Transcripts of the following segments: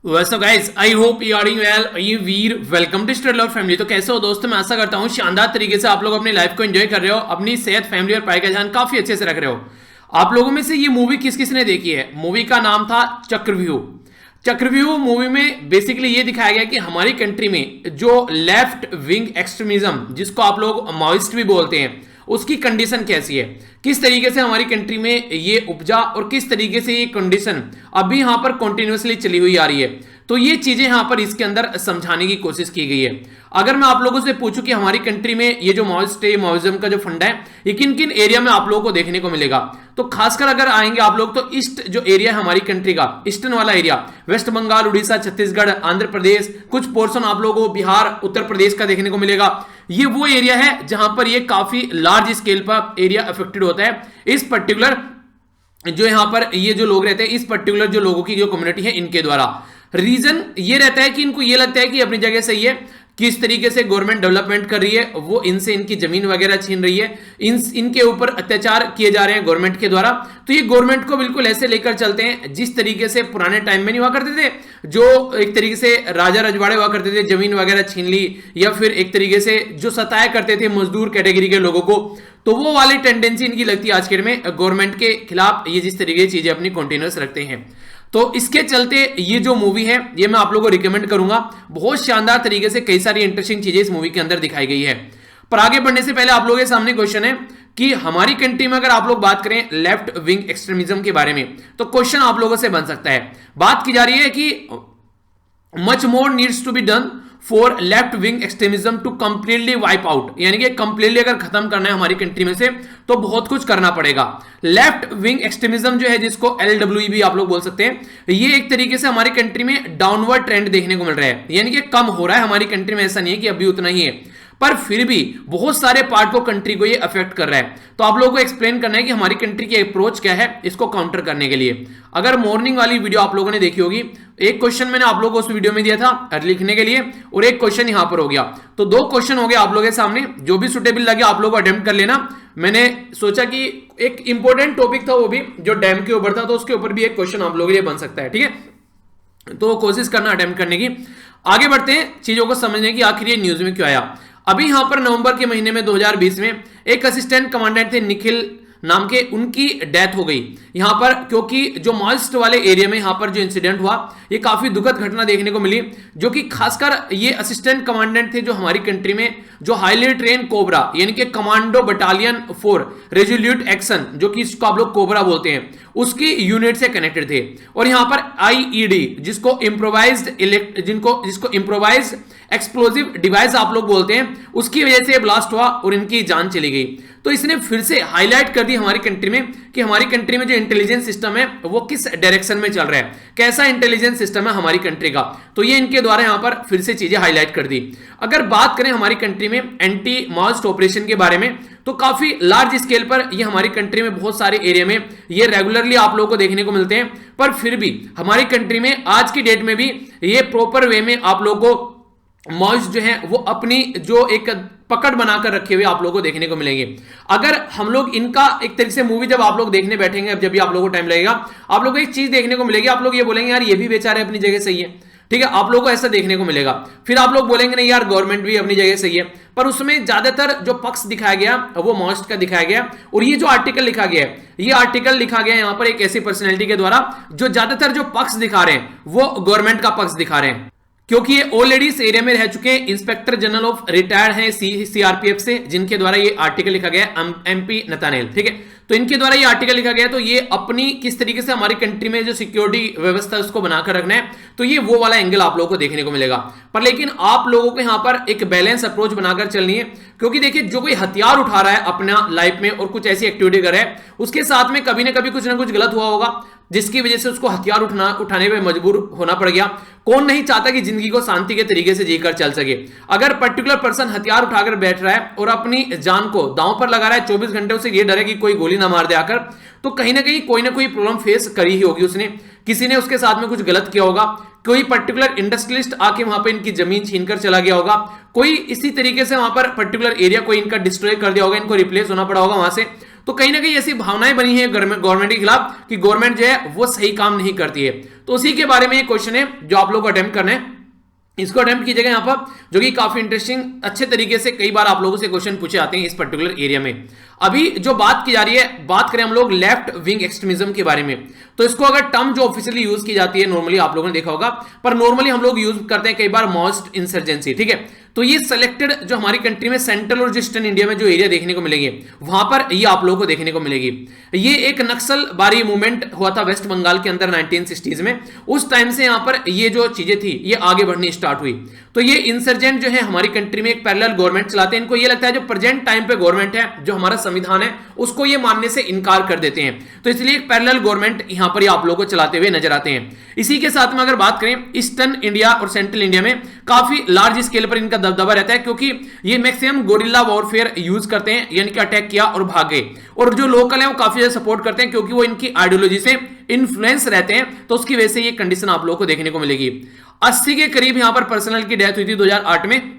वैसे guys I hope you are doing well. ये we're welcome to study love family. तो कैसे हो दोस्तों, मैं आशा करता हूँ शानदार तरीके से आप लोग अपनी लाइफ को एंजॉय कर रहे हो, अपनी सेहत, फैमिली और पढ़ाई का ध्यान काफी अच्छे से रख रहे हो। आप लोगों में से ये मूवी किस किस ने देखी है? मूवी का नाम था चक्रव्यूह। चक्रव्यूह मूवी में बेसिकली ये दिखाया गया कि हमारी कंट्री में जो लेफ्ट विंग एक्सट्रीमिज्म, जिसको आप लोग माओइस्ट भी बोलते हैं, उसकी कंडीशन कैसी है, किस तरीके से हमारी कंट्री में ये उपजा और किस तरीके से ये कंडीशन अभी यहां पर कंटिन्यूअसली चली हुई आ रही है। तो ये चीजें यहां पर इसके अंदर समझाने की कोशिश की गई है। अगर मैं आप लोगों से पूछूं कि हमारी कंट्री में ये जो माओइस्ट है, माओइज्म का जो फंडा है, ये किन किन एरिया में आप लोगों को देखने को मिलेगा, तो खासकर अगर आएंगे आप लोग तो ईस्ट जो एरिया है हमारी कंट्री का, ईस्टर्न वाला एरिया, वेस्ट बंगाल, उड़ीसा, छत्तीसगढ़, आंध्र प्रदेश, कुछ पोर्शन आप लोगों को बिहार, उत्तर प्रदेश का देखने को मिलेगा। ये वो एरिया है जहां पर ये काफी लार्ज स्केल पर एरिया अफेक्टेड होता है। इस पर्टिकुलर जो यहां पर ये जो लोग रहते हैं, इस पर्टिकुलर जो लोगों की जो कम्युनिटी है, इनके द्वारा रीजन ये रहता है कि इनको ये लगता है कि अपनी जगह सही है, किस तरीके से गवर्नमेंट डेवलपमेंट कर रही है, वो इनसे इनकी जमीन वगैरह छीन रही है, इनके ऊपर अत्याचार किए जा रहे हैं गवर्नमेंट के द्वारा। तो ये गवर्नमेंट को बिल्कुल ऐसे लेकर चलते हैं जिस तरीके से पुराने टाइम में नहीं हुआ करते थे, जो एक तरीके से राजा रजवाड़े हुआ करते थे, जमीन वगैरह छीन ली, या फिर एक तरीके से जो सताया करते थे मजदूर कैटेगरी के लोगों को। तो वो वाली टेंडेंसी इनकी लगती है आज के डेट में गवर्नमेंट के खिलाफ, ये जिस तरीके की चीजें अपनी कंटिन्यूअस रखते हैं। तो इसके चलते ये जो मूवी है ये मैं आप लोगों को रिकमेंड करूंगा। बहुत शानदार तरीके से कई सारी इंटरेस्टिंग चीजें इस मूवी के अंदर दिखाई गई है। पर आगे बढ़ने से पहले आप लोगों के सामने क्वेश्चन है कि हमारी कंट्री में अगर आप लोग बात करें लेफ्ट विंग एक्सट्रीमिज्म के बारे में, तो क्वेश्चन आप लोगों से बन सकता है। बात की जा रही है कि much more needs to be done for left wing extremism to completely wipe out, यानी कि कंप्लीटली अगर खत्म करना है हमारी कंट्री में से तो बहुत कुछ करना पड़ेगा। लेफ्ट विंग एक्सट्रीमिज्म जो है, जिसको एलडब्ल्यू भी आप लोग बोल सकते हैं, ये एक तरीके से हमारी कंट्री में डाउनवर्ड ट्रेंड देखने को मिल रहा है, यानी कि कम हो रहा है हमारी कंट्री में। ऐसा नहीं है कि अभी उतना ही है, पर फिर भी बहुत सारे पार्ट को कंट्री को ये अफेक्ट कर रहा है। तो आप लोगों को एक्सप्लेन करना है कि हमारी कंट्री की अप्रोच क्या है इसको काउंटर करने के लिए। अगर मॉर्निंग वाली वीडियो आप लोगों ने देखी होगी, एक क्वेश्चन मैंने आप लोगों को उस वीडियो में दिया था लिखने के लिए, और एक क्वेश्चन यहां पर हो गया। तो दो क्वेश्चन हो गए आप लोगों के सामने, जो भी सुटेबल लगे आप लोगों को अटेम्प्ट कर लेना। मैंने सोचा कि एक इंपॉर्टेंट टॉपिक था वो भी, जो डैम के ऊपर था, तो उसके ऊपर भी एक क्वेश्चन आप लोगों के लिए बन सकता है। ठीक है, तो कोशिश करना अटेम्प्ट करने की। आगे बढ़ते हैं चीजों को समझने की, आखिर ये न्यूज में क्यों आया। अभी यहां पर नवंबर के महीने में 2020 में एक असिस्टेंट कमांडेंट थे निखिल नाम के, उनकी डेथ हो गई यहां पर, क्योंकि जो माओइस्ट वाले एरिया में यहां पर जो इंसिडेंट हुआ, ये काफी दुखद घटना देखने को मिली। जो कि खासकर ये असिस्टेंट कमांडेंट थे जो हमारी कंट्री में जो हाईली ट्रेन कोबरा, यानी कि commando battalion for resolute action, जो कि इसको आप लोग कोबरा बोलते हैं, उसकी यूनिट से कनेक्टेड थे। और यहां पर आईईडी, जिसको इम्प्रोवाइज्ड एक्सप्लोजिव डिवाइस आप लोग बोलते हैं, उसकी वजह से ब्लास्ट हुआ और इनकी जान चली गई। तो इसने फिर से हाईलाइट कर दी हमारी कंट्री में कि हमारी कंट्री में जो इंटेलिजेंस सिस्टम है वो किस डायरेक्शन में चल रहा है, कैसा इंटेलिजेंस सिस्टम है हमारी कंट्री का। तो ये इनके द्वारा यहां पर फिर से चीजें हाईलाइट कर दी। अगर बात करें हमारी कंट्री में एंटी माओइस्ट ऑपरेशन के बारे में, तो काफी लार्ज स्केल पर ये हमारी कंट्री में बहुत सारे एरिया में ये रेगुलरली आप लोगों को देखने को मिलते हैं। पर फिर भी हमारी कंट्री में आज की डेट में भी ये प्रॉपर वे में आप लोगों को माओइस्ट जो है वो अपनी जो एक पकड़ बनाकर रखे हुए आप लोगों को देखने को मिलेंगे। अगर हम लोग इनका एक तरीके से मूवी जब आप लोग देखने बैठेंगे, जब भी आप लोगों को टाइम लगेगा, आप लोगों को एक चीज देखने को मिलेगी, आप लोग ये बोलेंगे यार ये भी बेचारे अपनी जगह सही है। ठीक है, आप लोगों को ऐसा देखने को मिलेगा। फिर आप लोग बोलेंगे नहीं यार गवर्नमेंट भी अपनी जगह सही है, पर उसमें ज्यादातर जो पक्ष दिखाया गया वो माओइस्ट का दिखाया गया। और ये जो आर्टिकल लिखा गया है, ये आर्टिकल लिखा गया यहां पर एक ऐसी पर्सनैलिटी के द्वारा जो ज्यादातर जो पक्ष दिखा रहे हैं वो गवर्नमेंट का पक्ष दिखा रहे हैं, क्योंकि ये ऑलरेडी इस एरिया में रह चुके हैं। इंस्पेक्टर जनरल ऑफ रिटायर्ड हैं सीआरपीएफ से, जिनके द्वारा ये आर्टिकल लिखा गया है, एमपी नतानेल। ठीक है, तो इनके द्वारा ये आर्टिकल लिखा गया, तो ये अपनी किस तरीके से हमारी कंट्री में जो सिक्योरिटी व्यवस्था है उसको बनाकर रखना है, तो ये वो वाला एंगल आप लोगों को देखने को मिलेगा। पर लेकिन आप लोगों को यहां पर एक बैलेंस अप्रोच बनाकर चलनी है, क्योंकि देखिए जो कोई हथियार उठा रहा है अपना लाइफ में और कुछ ऐसी एक्टिविटी कर रहा है, उसके साथ में कभी ना कभी कुछ ना कुछ गलत हुआ होगा, जिसकी वजह से उसको हथियार उठाने पे मजबूर होना पड़ गया। कौन नहीं चाहता कि जिंदगी को शांति के तरीके से जीकर चल सके। अगर पर्टिकुलर पर्सन हथियार उठाकर बैठ रहा है और अपनी जान को दांव पर लगा रहा है, 24 घंटे उसे ये डर है कि कोई गोली ना मार दे आकर, तो कहीं ना कहीं कोई ना कोई प्रॉब्लम फेस करी ही होगी उसने, किसी ने उसके साथ में कुछ गलत किया होगा, कोई पर्टिकुलर इंडस्ट्रियलिस्ट आके वहां पे इनकी जमीन छीनकर चला गया होगा, कोई इसी तरीके से वहां पर पर्टिकुलर एरिया कोई इनका डिस्ट्रॉय कर दिया होगा, इनको रिप्लेस होना पड़ा होगा वहां से। तो कहीं ना कहीं ऐसी भावनाएं बनी है गवर्नमेंट के खिलाफ कि गवर्नमेंट जो है वो सही काम नहीं करती है। तो उसी के बारे में ये क्वेश्चन है जो आप लोग को अटेम्प्ट करना है, इसको अटेम्प्ट कीजिएगा यहाँ पर, जो कि काफी इंटरेस्टिंग अच्छे तरीके से कई बार आप लोगों से क्वेश्चन पूछे आते हैं इस पर्टिकुलर एरिया में। अभी जो बात की जा रही है, बात करें हम लोग लेफ्ट विंग एक्सट्रीमिज्म के बारे में, तो इसको अगर टर्म जो ऑफिशियली यूज की जाती है नॉर्मली आप लोगों ने देखा होगा, पर नॉर्मली हम लोग यूज करते हैं कई बार माओइस्ट इंसर्जेंसी, ठीक है। तो ये सिलेक्टेड जो हमारी कंट्री में सेंट्रल और ईस्टर्न इंडिया में जो एरिया देखने को मिलेंगे वहां पर ये आप लोगों को देखने को मिलेगी। ये एक नक्सल बारी मूवमेंट हुआ था वेस्ट बंगाल के अंदर 1960s में, उस टाइम से यहां पर ये जो चीजें थी ये आगे बढ़नी स्टार्ट हुई। तो ये इंसर्जेंट जो है हमारी कंट्री में एक पैरेलल गवर्नमेंट चलाते हैं, इनको ये लगता है जो प्रेजेंट टाइम पे गवर्नमेंट है, जो हमारा संविधान है, उसको ये मानने से इनकार कर देते हैं। तो इसलिए एक पैरेलल गवर्नमेंट यहां पर आप लोगों को चलाते हुए नजर आते हैं। इसी के साथ में अगर बात करें ईस्टर्न इंडिया और सेंट्रल इंडिया में काफी लार्ज स्केल पर इनका दबदबा रहता है, क्योंकि ये मैक्सिमम गोरिल्ला वॉरफेयर यूज करते हैं, यानी कि अटैक किया और भाग गए। और जो लोकल है वो काफी ज्यादा सपोर्ट करते हैं, क्योंकि वो इनकी आइडियोलॉजी से इन्फ्लुएंस रहते हैं। तो उसकी वजह से ये कंडीशन आप लोगों को देखने को मिलेगी। 80 के करीब यहां पर पर्सनल की डेथ हुई थी 2008 में,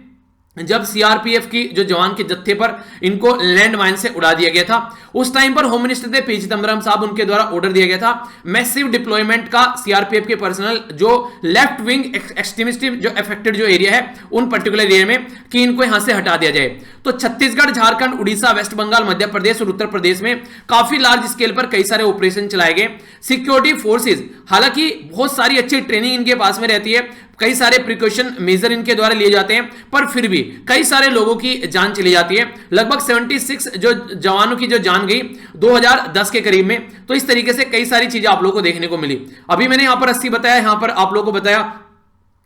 जब सीआरपीएफ की जो जवान के जत्थे पर इनको लैंड माइन से उड़ा दिया गया था। उस टाइम पर होम मिनिस्टर थे पी चिदम्बरम साहब, उनके द्वारा ऑर्डर दिया गया था मैसिव डिप्लॉयमेंट का सीआरपीएफ के पर्सनल जो लेफ्ट विंग एक्सट्रीमिस्ट जो अफेक्टेड जो एरिया है उन पर्टिकुलर एरिया में, कि इनको यहां से हटा दिया जाए। तो छत्तीसगढ़, झारखंड, उड़ीसा, वेस्ट बंगाल, मध्य प्रदेश और उत्तर प्रदेश में काफी लार्ज स्केल पर कई सारे ऑपरेशन चलाए गए। सिक्योरिटी फोर्सेज, हालांकि बहुत सारी अच्छी ट्रेनिंग इनके पास में रहती है, कई सारे प्रिकॉशन मेजर इनके द्वारा लिए जाते हैं, पर फिर भी कई सारे लोगों की जान चली जाती है। लगभग 76 जो जवानों की जो जान गई 2010 के करीब में। तो इस तरीके से कई सारी चीजें आप लोगों को देखने को मिली। अभी मैंने यहां पर 80 बताया, यहां पर आप लोगों को बताया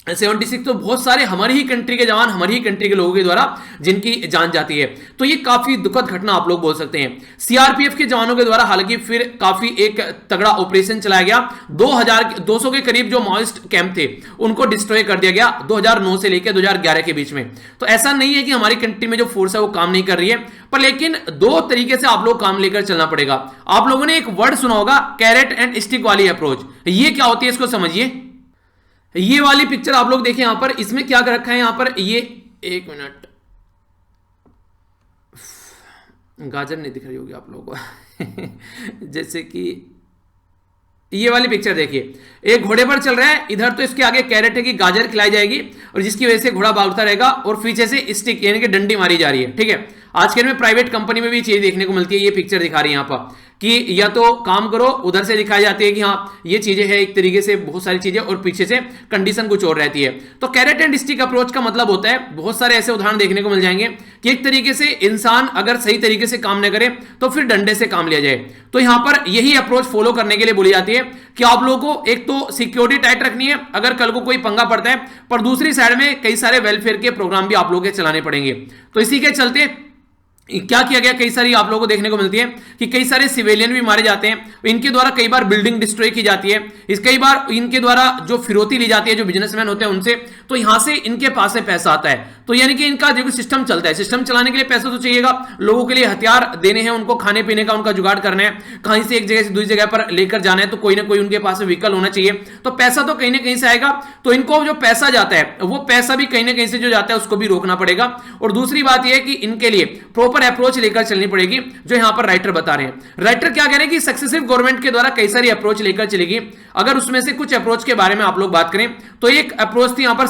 76, तो बहुत सारे हमारी ही कंट्री के जवान, हमारी ही कंट्री के लोगों के द्वारा जिनकी जान जाती है। तो ये काफी दुखद घटना आप लोग बोल सकते हैं। सीआरपीएफ के जवानों के द्वारा हालांकि फिर काफी एक तगड़ा ऑपरेशन चलाया गया। 200 के करीब जो माओइस्ट कैंप थे उनको डिस्ट्रॉय कर दिया गया 2009 से लेकर 2011 के बीच में। तो ऐसा नहीं है कि हमारी कंट्री में जो फोर्स है वो काम नहीं कर रही है, पर लेकिन दो तरीके से आप लोग काम लेकर चलना पड़ेगा। आप लोगों ने एक वर्ड सुना होगा, कैरेट एंड स्टिक वाली अप्रोच। ये क्या होती है इसको समझिए। ये वाली पिक्चर आप लोग देखें यहां पर, इसमें क्या कर रखा है यहां पर, ये एक मिनट, गाजर नहीं दिख रही होगी आप लोगों को जैसे कि ये वाली पिक्चर देखिए, एक घोड़े पर चल रहा है, इधर तो इसके आगे कैरेट है कि गाजर खिलाई जाएगी, और जिसकी वजह से घोड़ा भागता रहेगा, और पीछे से स्टिक यानी कि डंडी मारी जा रही है। ठीक है, आजकल में प्राइवेट कंपनी में भी चीज देखने को मिलती है। ये पिक्चर दिखा रही है यहाँ पर कि या तो काम करो, उधर से दिखाई जाती है कि हाँ ये चीजें हैं एक तरीके से, बहुत सारी चीजें, और पीछे से कंडीशन कुछ और रहती है। तो कैरेट एंड स्टिक अप्रोच का मतलब होता है, बहुत सारे ऐसे उदाहरण देखने को मिल जाएंगे कि एक तरीके से इंसान अगर सही तरीके से काम न करे तो फिर डंडे से काम लिया जाए। तो यहां पर यही अप्रोच फॉलो करने के लिए बोली जाती है कि आप लोगों को एक तो सिक्योरिटी टाइट रखनी है अगर कल को कोई पंगा पड़ता है, पर दूसरी साइड में कई सारे वेलफेयर के प्रोग्राम भी आप लोगों के चलाने पड़ेंगे। तो इसी के चलते क्या किया गया, कई सारी आप लोगों को देखने को मिलती है कि कई सारे सिविलियन भी मारे जाते हैं, इनके द्वारा कई बार बिल्डिंग डिस्ट्रॉय की जाती है, कई बार इनके द्वारा जो फिरौती ली जाती है जो बिजनेसमैन होते हैं उनसे, तो यहां से इनके पास से पैसा आता है। तो यानी कि इनका जो सिस्टम चलता है, सिस्टम चलाने के लिए पैसा तो चाहिएगा, लोगों के लिए हथियार देने हैं, उनको खाने पीने का उनका जुगाड़ करना है, कहीं से एक जगह से दूसरी जगह पर लेकर जाना है, तो कोई ना कोई उनके पास व्हीकल होना चाहिए। तो पैसा तो कहीं ना कहीं से आएगा, तो इनको जो पैसा जाता है वो पैसा भी कहीं ना कहीं से जो जाता है उसको भी रोकना पड़ेगा। और दूसरी बात यह है कि इनके लिए प्रॉपर अप्रोच लेकर चलनी पड़ेगी, जो यहां पर राइटर बता रहे हैं। राइटर क्या कह रहे हैं कि सक्सेसिव गवर्नमेंट के द्वारा कई सारी अप्रोच लेकर चलेगी। अगर उसमें से कुछ अप्रोच के बारे में आप लोग बात करें तो एक अप्रोच थी यहां पर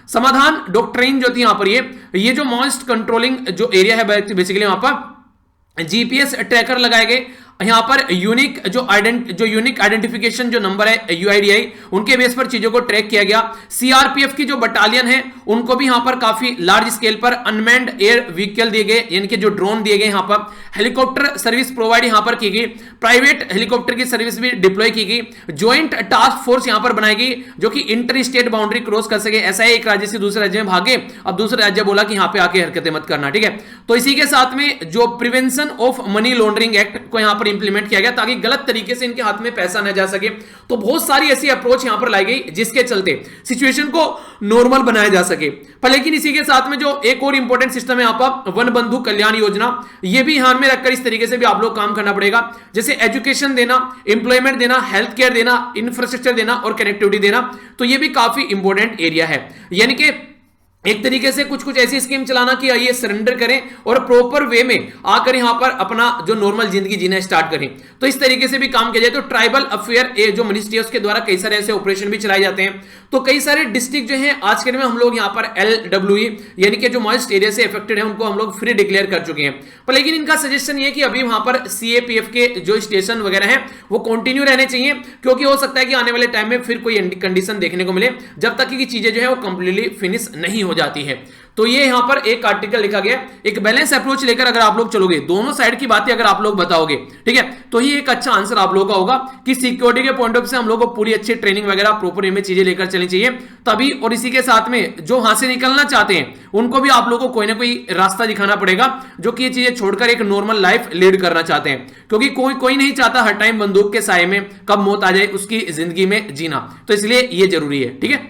समाधान डॉक्ट्रिन जो थी यहां पर, ये जो माओइस्ट कंट्रोलिंग जो एरिया है बेसिकली वहां पर जीपीएस ट्रैकर लगाए गए, यहां पर यूनिक आइडेंटिफिकेशन जो नंबर है यूआईडीआई, उनके बेस पर चीजों को ट्रैक किया गया। सीआरपीएफ की जो बटालियन है उनको भी यहां पर काफी लार्ज स्केल पर अनमैन्ड एयर व्हीकल दिए गए, यानी कि जो ड्रोन दिए गए, यहां पर हेलीकॉप्टर सर्विस प्रोवाइड यहां पर की गई, प्राइवेट हेलीकॉप्टर की सर्विस भी डिप्लॉय की गई, ज्वाइंट टास्क फोर्स यहां पर बनाई गई जो कि इंटर स्टेट बाउंड्री क्रॉस कर सके। ऐसा है एक राज्य से दूसरे राज्य में भागे, अब दूसरे राज्य बोला कि यहां पे आके हरकतें मत करना, ठीक है। तो इसी के साथ में जो prevention of money laundering act को यहां पर इंप्लीमेंट किया गया ताकि गलत तरीके से इनके हाथ में पैसा न जा सके। तो बहुत सारी ऐसी अप्रोच यहां पर लाई गई जिसके चलते सिचुएशन को नॉर्मल बनाया जा सके। पर लेकिन इसी के साथ में जो एक और इंपॉर्टेंट सिस्टम है यहां पर वन बंधु कल्याण योजना, यह भी ध्यान में रखकर इस तरीके से भी आप लोग काम करना पड़ेगा, जैसे एजुकेशन देना, एम्प्लॉयमेंट देना, हेल्थ केयर देना, इंफ्रास्ट्रक्चर देना और कनेक्टिविटी देना। तो यह भी काफी इंपॉर्टेंट एरिया है, यानी कि एक तरीके से कुछ कुछ ऐसी स्कीम चलाना कि ये सरेंडर करें और प्रॉपर वे में आकर यहां पर अपना जो नॉर्मल जिंदगी जीना स्टार्ट करें। तो इस तरीके से भी काम किया जाए। तो ट्राइबल अफेयर जो मिनिस्ट्री है उसके द्वारा कई सारे ऐसे ऑपरेशन भी चलाए जाते हैं। तो कई सारे डिस्ट्रिक्ट जो है आज के दिन में हम लोग यहाँ पर LWE यानी कि जो मॉइस्ट एरिया से अफेक्टेड है उनको हम लोग फ्री डिक्लेयर कर चुके हैं। पर लेकिन इनका सजेशन ये है कि अभी वहां पर CAPF के जो स्टेशन वगैरह हैं वो कंटिन्यू रहने चाहिए, क्योंकि हो सकता है कि आने वाले टाइम में फिर कोई कंडीशन देखने को मिले जब तक कि चीजें जो है वो कंप्लीटली फिनिश नहीं हो जाती है। तो ये यहां पर एक आर्टिकल लिखा गया, एक बैलेंस अप्रोच लेकर अगर आप लोग चलोगे, दोनों साइड की बातें अगर आप लोग बताओगे, ठीक है, तो ही एक अच्छा आंसर आप लोगों का होगा कि सिक्योरिटी के पॉइंट ऑफ से हम लोग को पूरी अच्छी ट्रेनिंग वगैरह प्रॉपर में चीजें लेकर चलनी चाहिए तभी। और इसी के साथ में जो वहां से निकलना चाहते हैं उनको भी आप लोगों को कोई ना कोई रास्ता दिखाना पड़ेगा, जो कि ये चीजें छोड़कर एक नॉर्मल लाइफ लीड करना चाहते हैं, क्योंकि कोई नहीं चाहता हर टाइम बंदूक के साए में कब मौत आ जाए उसकी जिंदगी में जीना। तो इसलिए ये जरूरी है, ठीक है।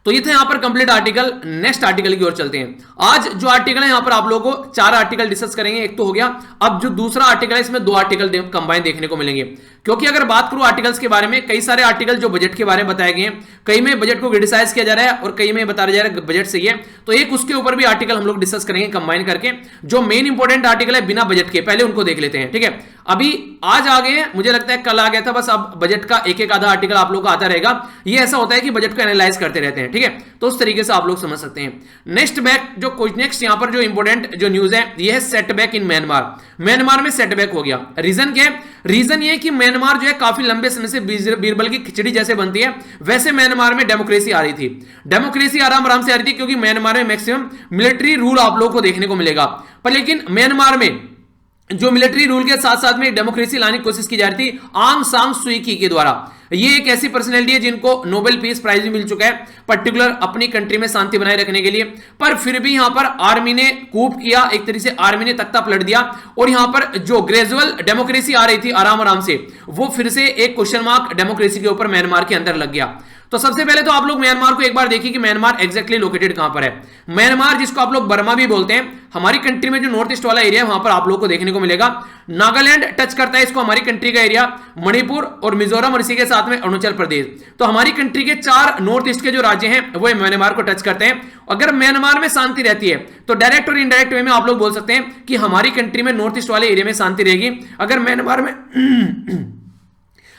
तो ये था यहां पर कंप्लीट आर्टिकल। नेक्स्ट आर्टिकल की ओर चलते हैं। आज जो आर्टिकल है यहां पर आप लोगों को 4 आर्टिकल डिस्कस करेंगे, एक तो हो गया। अब जो दूसरा आर्टिकल है इसमें 2 आर्टिकल कंबाइन देखने को मिलेंगे, क्योंकि अगर बात करूं आर्टिकल्स के बारे में, कई सारे आर्टिकल जो बजट के बारे में बताए गए हैं, कई में बजट को क्रिटिसाइज किया जा रहा है और कई में बताया जा रहा है बजट सही है। तो एक उसके ऊपर भी आर्टिकल हम लोग डिस्कस करेंगे कंबाइन करके। जो मेन इंपॉर्टेंट आर्टिकल है बिना बजट के, पहले उनको देख लेते हैं, ठीक है। अभी आज आ गए हैं, मुझे लगता है कल आ गया था, बस अब बजट का एक एक आधा आर्टिकल आप लोग का आता रहेगा। ये ऐसा होता है कि बजट को एनालाइज करते रहते हैं, ठीक है। तो उस तरीके से आप लोग समझ सकते हैं। नेक्स्ट यहां पर जो इंपॉर्टेंट जो न्यूज है ये है सेटबैक इन म्यांमार। म्यांमार में सेटबैक हो गया। रीजन क्या है? रीजन ये कि म्यांमार जो है काफी लंबे समय से बीरबल की खिचड़ी जैसे बनती है, वैसे म्यांमार में डेमोक्रेसी आ रही थी। डेमोक्रेसी आराम आराम से आ रही थी, क्योंकि म्यांमार में मैक्सिमम मिलिट्री रूल आप लोगों को देखने को मिलेगा। पर लेकिन म्यांमार में जो मिलिट्री रूल के साथ साथ में डेमोक्रेसी लाने की कोशिश की जा रही थी आंग सान सुई की के द्वारा। ये एक ऐसी पर्सनैलिटी है जिनको नोबेल पीस प्राइज भी मिल चुका है, पर्टिकुलर अपनी कंट्री में शांति बनाए रखने के लिए। पर फिर भी यहां पर आर्मी ने कूप किया, एक तरीके से आर्मी ने तख्ता पलट दिया, और यहां पर जो ग्रेजुअल डेमोक्रेसी आ रही थी आराम आराम से, वो फिर से एक क्वेश्चन मार्क डेमोक्रेसी के ऊपर म्यांमार के अंदर लग गया। तो सबसे पहले तो आप लोग म्यांमार को एक बार देखिए कि म्यांमार एग्जैक्टली लोकेटेड कहां पर है। म्यांमार जिसको आप लोग बर्मा भी बोलते हैं, हमारी कंट्री में जो नॉर्थ ईस्ट वाला एरिया है वहां पर आप लोगों को देखने को मिलेगा। नागालैंड टच करता है इसको, हमारी कंट्री का एरिया, मणिपुर और मिजोरम, और इसी के साथ में अरुणाचल प्रदेश। तो हमारी कंट्री के 4 नॉर्थ ईस्ट के जो राज्य हैं वो म्यांमार को टच करते हैं। अगर म्यांमार में शांति रहती है तो डायरेक्ट और इनडायरेक्ट वे में आप लोग बोल सकते हैं कि हमारी कंट्री में नॉर्थ ईस्ट वाले एरिया में शांति रहेगी।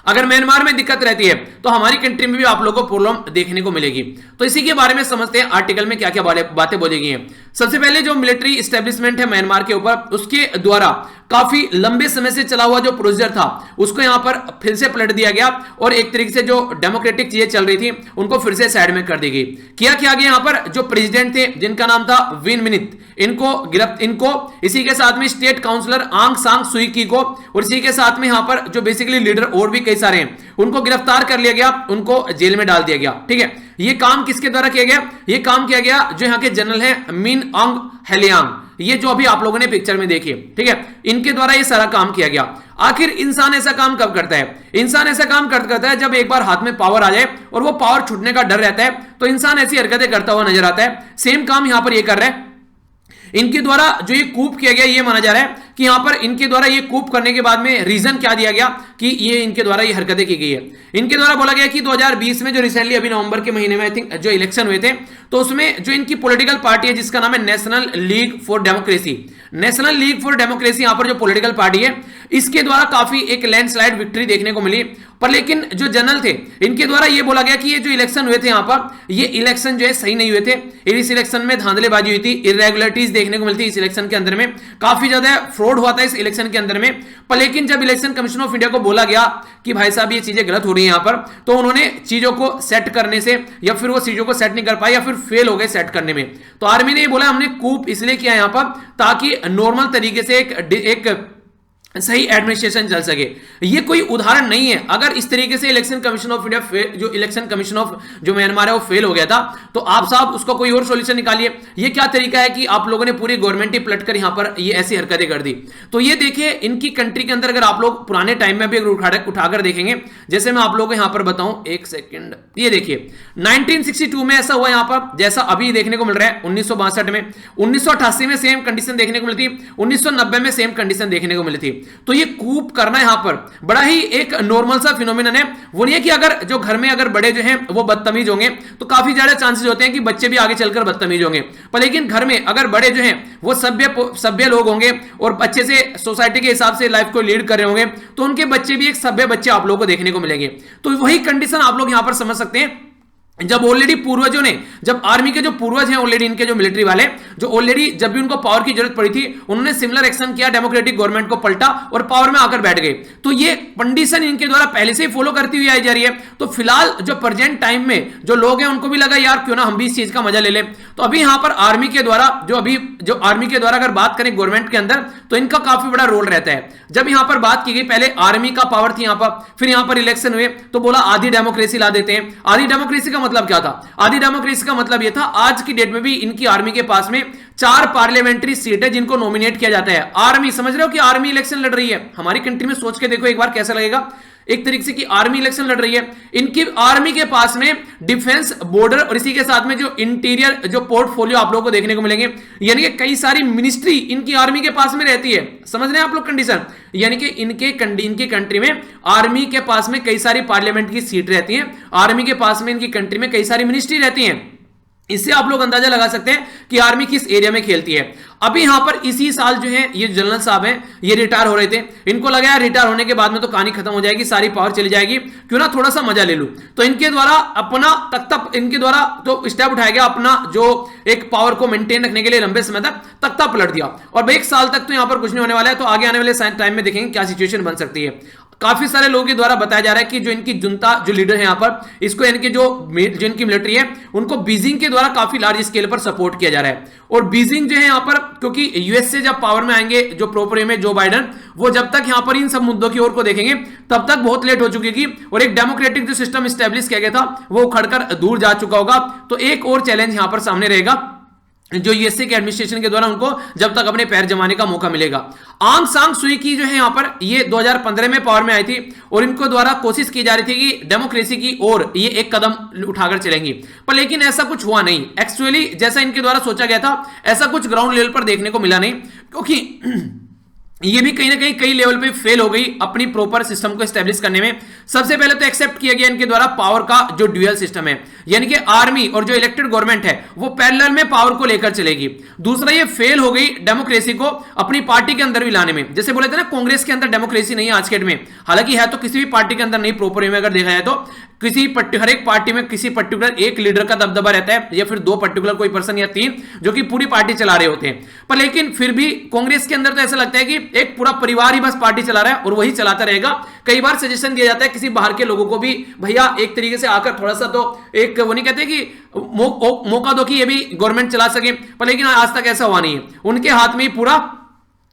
अगर म्यांमार में दिक्कत रहती है तो हमारी कंट्री में भी आप लोगों को प्रॉब्लम देखने को मिलेगी। तो इसी के बारे में समझते हैं आर्टिकल में क्या क्या बातें बोली गई हैं। सबसे पहले जो मिलिट्री एस्टेब्लिशमेंट है म्यांमार के ऊपर, उसके द्वारा काफी लंबे समय से चला हुआ जो प्रोसीजर था उसको यहां पर फिर से पलट दिया गया, और एक तरीके से जो डेमोक्रेटिक चीजें चल रही थी उनको फिर से साइड में कर दी गई। क्या गया यहां पर जो प्रेसिडेंट थे जिनका नाम था विन मिनित, इनको इसी के साथ में स्टेट काउंसलर आंग सांग सुई की को, और इसी के साथ में यहां पर जो बेसिकली लीडर और भी कई सारे हैं उनको गिरफ्तार कर लिया गया, उनको जेल में डाल दिया गया, ठीक है। ये काम किसके द्वारा किया गया? ये काम किया गया जो यहाँ के जनरल है मिन ऑन्ग हेलियांग, ये जो अभी आप लोगों ने पिक्चर में देखी, ठीक है, इनके द्वारा ये सारा काम किया गया। आखिर इंसान ऐसा काम कब करता है? इंसान ऐसा काम करता है जब एक बार हाथ में पावर आ जाए और वो पावर छूटने का डर रहता है, तो इंसान ऐसी हरकतें करता हुआ नजर आता है। सेम काम यहां पर ये कर रहा है। इनके द्वारा जो ये कूप किया गया, ये माना जा रहा है कि यहां पर इनके द्वारा ये कूप करने के बाद में रीजन क्या दिया गया कि ये इनके द्वारा ये हरकतें की गई है। इनके द्वारा बोला गया कि 2020 में जो रिसेंटली अभी नवंबर के महीने में आई थिंक जो इलेक्शन हुए थे, तो उसमें जो इनकी पॉलिटिकल पार्टी है जिसका नाम है national league for democracy, national league for democracy यहां पर जो पॉलिटिकल पार्टी है इसके द्वारा काफी एक लैंडस्लाइड विक्ट्री देखने को मिली। पर लेकिन जो जनरल थे इनके द्वारा ये बोला गया कि ये जो इलेक्शन हुए थे यहां पर, ये इलेक्शन जो है सही नहीं हुए थे, इस इलेक्शन में धांधलेबाजी हुई थी, इरेगुलरिटीज देखने को मिलती इस इलेक्शन के अंदर में, काफी ज्यादा फ्रॉड हुआ था इस इलेक्शन के अंदर में। पर लेकिन जब इलेक्शन कमीशन ऑफ इंडिया को बोला गया कि भाई साहब ये चीजें गलत हो रही है यहां पर, तो उन्होंने चीजों को सेट करने से, या फिर वो चीजों को सेट नहीं कर पाए या फिर फेल हो गए सेट करने में, तो आर्मी ने ये बोला हमने कूप इसलिए किया यहां पर ताकि नॉर्मल तरीके से एक सही एडमिनिस्ट्रेशन चल सके। ये कोई उदाहरण नहीं है। अगर इस तरीके से इलेक्शन कमीशन ऑफ इंडिया जो इलेक्शन कमीशन ऑफ जो म्यांमार है वो फेल हो गया था, तो आप साहब उसका कोई और सॉल्यूशन निकालिए। ये क्या तरीका है कि आप लोगों ने पूरी गवर्नमेंट ही पलट कर यहां पर ये ऐसी हरकतें कर दी। तो ये देखिए इनकी कंट्री के अंदर अगर आप लोग पुराने टाइम में भी अगर उठाकर देखेंगे, जैसे मैं आप लोगों को यहां पर बताऊं, एक सेकेंड, ये देखिए 1962 में ऐसा हुआ यहां पर जैसा अभी देखने को मिल रहा है 1962 में, 1988 में सेम कंडीशन देखने को मिलती, 1990 में सेम कंडीशन देखने को मिली थी। तो ये कूप करना यहां पर बड़ा ही एक नॉर्मल सा फिनोमिनन है। वो नहीं है कि अगर जो घर में अगर बड़े जो हैं वो बदतमीज होंगे तो काफी ज्यादा चांसेस होते हैं कि बच्चे भी आगे चलकर बदतमीज होंगे, पर लेकिन घर में अगर बड़े जो हैं वो सभ्य लोग होंगे और अच्छे से सोसाइटी के हिसाब से लाइफ को लीड कर रहे होंगे तो उनके बच्चे भी एक सभ्य बच्चे आप लोगों को देखने को मिलेंगे। तो वही कंडीशन आप लोग यहां पर समझ सकते हैं जब ऑलरेडी पूर्वजों ने, जब आर्मी के जो पूर्वज हैं ऑलरेडी इनके जो मिलिट्री वाले, जो ऑलरेडी जब भी उनको पावर की जरूरत पड़ी थी उन्होंने सिमिलर एक्शन किया, डेमोक्रेटिक गवर्नमेंट को पलटा और पावर में आकर बैठ गए। तो ये कंडीशन इनके द्वारा पहले से ही फॉलो करती हुई आई जा रही है। तो फिलहाल जो प्रेजेंट टाइम में जो लोग हैं उनको भी लगा यार क्यों ना हम भी इस चीज का मजा ले लें। तो अभी यहां पर आर्मी के द्वारा जो आर्मी के द्वारा अगर बात करें गवर्नमेंट के अंदर तो इनका काफी बड़ा रोल रहता है। जब यहां पर बात की गई, पहले आर्मी का पावर थी यहां पर, फिर यहां पर इलेक्शन हुए तो बोला आधी डेमोक्रेसी ला देते हैं। आधी डेमोक्रेसी का मतलब क्या था? आधी डेमोक्रेसी का मतलब यह था आज की डेट में भी इनकी आर्मी के पास में 4 पार्लियामेंट्री सीट है जिनको नॉमिनेट किया जाता है। आर्मी, समझ रहे हो कि आर्मी इलेक्शन लड़ रही है। हमारी कंट्री में सोच के देखो एक बार कैसा लगेगा, एक तरीके से कि आर्मी इलेक्शन लड़ रही है। इनकी आर्मी के पास में डिफेंस, बॉर्डर और इसी के साथ में जो इंटीरियर जो पोर्टफोलियो आप लोगों को देखने को मिलेंगे, यानी कि कई सारी मिनिस्ट्री इनकी आर्मी के पास में रहती है। समझ रहे हैं आप लोग कंडीशन? यानी कि इनकी कंट्री में आर्मी के पास में कई सारी पार्लियामेंट की सीट रहती है, आर्मी के पास में इनकी कंट्री में कई सारी मिनिस्ट्री रहती है। इससे आप लोग अंदाजा लगा सकते हैं कि आर्मी किस एरिया में खेलती है। अभी यहां पर इसी साल जो है ये जनरल साहब हैं, ये रिटायर हो रहे थे। इनको लगा यार रिटायर होने के बाद में तो कहानी खत्म हो जाएगी, सारी पावर चली जाएगी, क्यों ना थोड़ा सा मजा ले लूं। तो इनके द्वारा अपना इनके द्वारा तो स्टेप उठाया गया, अपना जो एक पावर को मेंटेन रखने के लिए लंबे समय तक तख्ता पलट दिया। और भाई 1 साल तक तो यहां पर कुछ नहीं होने वाला है, तो आगे आने वाले टाइम में देखेंगे क्या सिचुएशन बन सकती है। काफी सारे लोगों के द्वारा बताया जा रहा है कि जो इनकी जुनता जो लीडर है यहां पर, इसको इनके जो इनकी मिलिट्री है उनको बीजिंग के द्वारा काफी लार्ज स्केल पर सपोर्ट किया जा रहा है। और बीजिंग जो है यहां पर, क्योंकि यूएस से जब पावर में आएंगे जो प्रोपर में जो बाइडन, वो जब तक यहां पर इन सब मुद्दों की ओर को देखेंगे तब तक बहुत लेट हो चुकी थी और एक डेमोक्रेटिक जो सिस्टम स्टैब्लिश किया गया था वो उखड़कर दूर जा चुका होगा। तो एक और चैलेंज यहां पर सामने रहेगा जो यूएसए के एडमिनिस्ट्रेशन के द्वारा उनको जब तक अपने पैर जमाने का मौका मिलेगा। आंग सान सुई की जो है यहां पर, ये 2015 में पावर में आई थी और इनको द्वारा कोशिश की जा रही थी कि डेमोक्रेसी की ओर ये एक कदम उठाकर चलेंगी, पर लेकिन ऐसा कुछ हुआ नहीं। एक्चुअली जैसा इनके द्वारा सोचा गया था ऐसा कुछ ग्राउंड लेवल पर देखने को मिला नहीं, क्योंकि ये भी कहीं ना कहीं कई लेवल पे फेल हो गई अपनी प्रॉपर सिस्टम को एस्टेब्लिश करने में। सबसे पहले तो एक्सेप्ट किया गया इनके द्वारा पावर का जो ड्यूअल सिस्टम है, यानी कि आर्मी और जो इलेक्टेड गवर्नमेंट है वो पैरेलल में पावर को लेकर चलेगी। दूसरा, ये फेल हो गई डेमोक्रेसी को अपनी पार्टी के अंदर भी लाने में। जैसे बोले थे ना कांग्रेस के अंदर डेमोक्रेसी नहीं है आज के डेट में, हालांकि है तो किसी भी पार्टी के अंदर नहीं प्रॉपर वे में अगर देखा जाए तो हर एक पार्टी में किसी पर्टिकुलर एक लीडर का दबदबा रहता है या फिर 2 पर्टिकुलर कोई पर्सन या 3 जो कि पूरी पार्टी चला रहे होते हैं। पर लेकिन फिर भी कांग्रेस के अंदर तो ऐसा लगता है कि एक पूरा परिवार ही बस पार्टी चला रहा है और वही चलाता रहेगा। कई बार सजेशन दिया जाता है किसी बाहर के लोगों को भी, भैया एक तरीके से आकर थोड़ा सा तो एक वो नहीं कहते कि मौका दो कि ये भी गवर्नमेंट चला सके, पर लेकिन आज तक ऐसा हुआ नहीं है। उनके हाथ में ही पूरा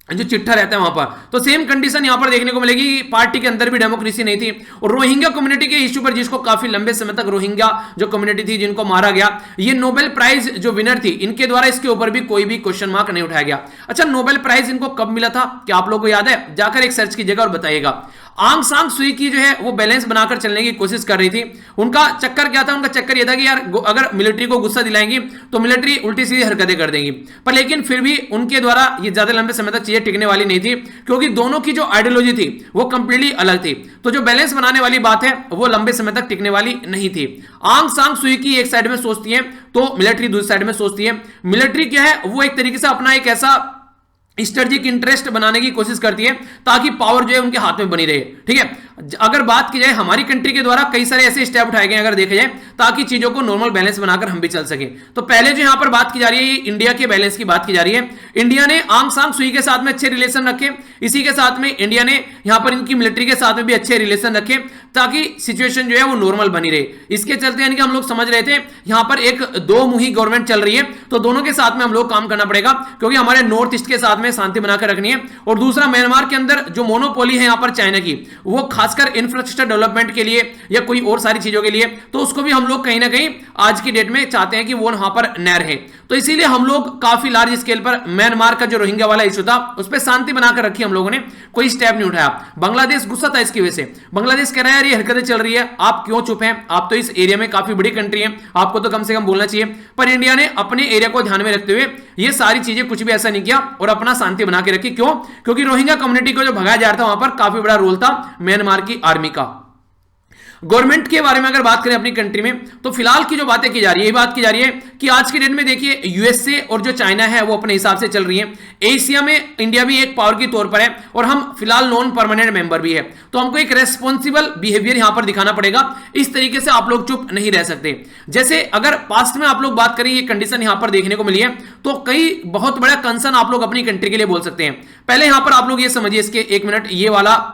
जो चिट्ठा रहता है वहां पर। तो सेम कंडीशन यहां पर देखने को मिलेगी कि पार्टी के अंदर भी डेमोक्रेसी नहीं थी। और रोहिंग्या कम्युनिटी के इश्यू पर, जिसको काफी लंबे समय तक रोहिंग्या जो कम्युनिटी थी जिनको मारा गया, ये नोबेल प्राइज जो विनर थी इनके द्वारा इसके ऊपर भी कोई भी क्वेश्चन मार्क नहीं उठाया गया। अच्छा, नोबेल प्राइज इनको कब मिला था क्या आप लोगों को याद है? जाकर एक सर्च कीजिएगा और बताइएगा। आंग सान सुई की जो है वो बैलेंस बनाकर चलने की कोशिश कर रही थी। उनका चक्कर क्या था? उनका चक्कर यह था कि यार अगर मिलिट्री को गुस्सा दिलाएंगी तो मिलिट्री उल्टी सीधी हरकतें कर देंगी। पर लेकिन फिर भी उनके द्वारा ये ज्यादा लंबे समय तक चीजें टिकने वाली नहीं थी, क्योंकि दोनों की जो आइडियोलॉजी थी वो कंप्लीटली अलग थी। तो जो बैलेंस बनाने वाली बात है वो लंबे समय तक टिकने वाली नहीं थी। आंग सान सुई की एक साइड में सोचती है तो मिलिट्री दूसरी साइड में सोचती है। मिलिट्री क्या है, वो एक तरीके से अपना एक ऐसा स्ट्रेटेजिक इंटरेस्ट बनाने की कोशिश करती है ताकि पावर जो है उनके हाथ में बनी रहे। ठीक है, अगर बात की जाए हमारी कंट्री के द्वारा कई सारे ऐसे स्टेप उठाए गए अगर देखा जाए ताकि चीजों को नॉर्मल बैलेंस बनाकर हम भी चल सके। तो पहले जो यहां पर बात की जा रही है ये इंडिया के बैलेंस की बात की जा रही है। इंडिया ने आंग सान सुई के साथ में अच्छे रिलेशन रखे, इसी के साथ में इंडिया ने यहां पर इनकी मिलिट्री के साथ में भी अच्छे रिलेशन रखे ताकि सिचुएशन जो है वो नॉर्मल बनी रहे। इसके चलते यानी कि हम लोग समझ रहे थे यहां पर एक 2 मुही गवर्नमेंट चल रही है, तो दोनों के साथ में हम लोग काम करना पड़ेगा, क्योंकि हमारे नॉर्थ ईस्ट के साथ में शांति बनाकर रखनी है। और दूसरा, म्यांमार के अंदर जो मोनोपोली है यहां पर चाइना की, वो खासकर इंफ्रास्ट्रक्चर डेवलपमेंट के लिए या कोई और सारी चीजों के लिए, तो उसको भी हम लोग कहीं ना कहीं आज की डेट में चाहते हैं कि वो वहां पर न रहे। तो इसीलिए हम लोग काफी लार्ज स्केल पर म्यांमार का जो रोहिंग्या वाला इशू था उस पर शांति बनाकर रखी हम लोगों ने, कोई स्टेप नहीं उठाया। बांग्लादेश गुस्सा था इसकी वजह से, बांग्लादेश कह रहा है यार ये हरकतें चल रही है, आप क्यों चुप हैं, आप तो इस एरिया में काफी बड़ी कंट्री है, आपको तो कम से कम बोलना चाहिए। पर इंडिया ने अपने एरिया को ध्यान में रखते हुए ये सारी चीजें कुछ भी ऐसा नहीं किया और अपना शांति बना के रखी। क्यों? क्योंकि रोहिंग्या कम्युनिटी को जो भगाया जा रहा था वहां पर काफी बड़ा रोल था म्यांमार की आर्मी का। गवर्नमेंट के बारे में अगर बात करें अपनी कंट्री में, तो फिलहाल की जो बातें की जा रही है, ये बात की जा रही है कि आज की डेट में देखिए यूएसए और जो चाइना है वो अपने हिसाब से चल रही है। एशिया में इंडिया भी एक पावर के तौर पर है और हम फिलहाल नॉन परमानेंट मेंबर भी है, तो हमको एक रेस्पॉन्सिबल बिहेवियर यहां पर दिखाना पड़ेगा। इस तरीके से आप लोग चुप नहीं रह सकते। जैसे अगर पास्ट में आप लोग बात करें, ये कंडीशन यहां पर देखने को मिली है, तो कई बहुत बड़ा कंसर्न आप लोग अपनी कंट्री के लिए बोल सकते हैं। पहले यहां पर आप लोग ये समझिए, इसके एक मिनट, ये वाला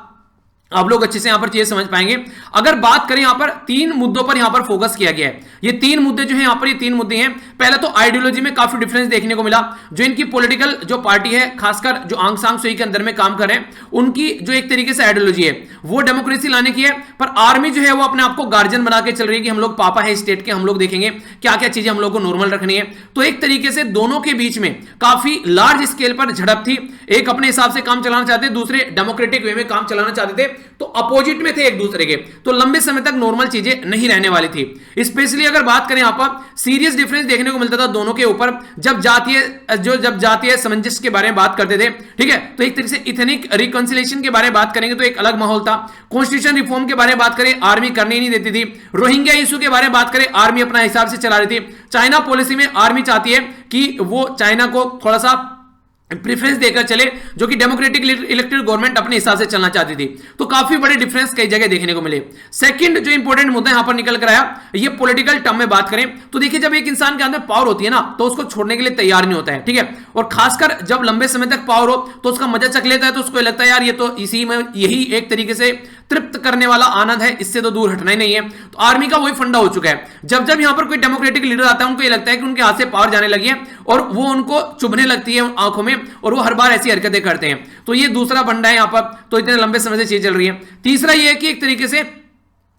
आप लोग अच्छे से यहां पर चीजें समझ पाएंगे। अगर बात करें यहां पर तीन मुद्दों पर यहां पर फोकस किया गया है। ये तीन मुद्दे जो है यहां पर, ये तीन मुद्दे हैं। पहला तो आइडियोलॉजी में काफी डिफरेंस देखने को मिला। जो इनकी पॉलिटिकल जो पार्टी है, खासकर जो आंग सांग सुई के अंदर में काम कर रहे हैं, उनकी जो एक तरीके से आइडियोलॉजी है वो डेमोक्रेसी लाने की है। पर आर्मी जो है वो अपने आप को गार्जियन बना के चल रही है कि हम लोग पापा है स्टेट के, हम लोग देखेंगे क्या क्या चीजें हम लोग को नॉर्मल रखनी है। तो एक तरीके से दोनों के बीच में काफी लार्ज स्केल पर झड़प थी। एक अपने हिसाब से काम चलाना चाहते, दूसरे डेमोक्रेटिक वे में काम चलाना चाहते थे, तो अपोजिट में थे एक दूसरे के। तो लंबे समय तक नॉर्मल चीजें नहीं रहने वाली थी। स्पेशली अगर बात करें, यहां पर सीरियस डिफरेंस देखने को मिलता था दोनों के ऊपर जब जातीय सामंजस्य के बारे में बात करते थे। ठीक है, तो एक तरीके से इथनिक रिकॉन्सिलिएशन के बारे में बात करेंगे तो एक अलग माहौल था। कॉन्स्टिट्यूशन रिफॉर्म के बारे में बात करें, आर्मी करने ही नहीं देती थी। रोहिंग्या इशू के बारे में बात करें, आर्मी अपना हिसाब से चला रही थी। चाइना पॉलिसी में आर्मी चाहती है कि वो चाइना को थोड़ा सा प्रेफरेंस देकर चले, जो कि डेमोक्रेटिक इलेक्टेड गवर्नमेंट अपने हिसाब से चलना चाहती थी। तो काफी बड़े डिफरेंस कई जगह देखने को मिले। सेकंड जो इंपॉर्टेंट मुद्दा यहां पर निकल कर आया, ये पॉलिटिकल टर्म में बात करें तो देखिए, जब एक इंसान के अंदर पावर होती है ना, तो उसको छोड़ने के लिए तैयार नहीं होता है। ठीक है, और खासकर जब लंबे समय तक पावर हो तो उसका मजा चख लेता है, तो उसको लगता है यार ये तो इसी में यही एक तरीके से तृप्त करने वाला आनंद है, इससे तो दूर हटना ही नहीं है। तो आर्मी का वही फंडा हो चुका है। जब जब यहां पर कोई डेमोक्रेटिक लीडर आता है, उनको ये लगता है कि उनके हाथ से पावर जाने लगी है और वो उनको चुभने लगती है आंखों में, और वो हर बार ऐसी हरकतें करते हैं। तो ये दूसरा फंडा है यहां पर। तो इतने लंबे समय से चीज चल रही है। तीसरा ये है कि एक तरीके से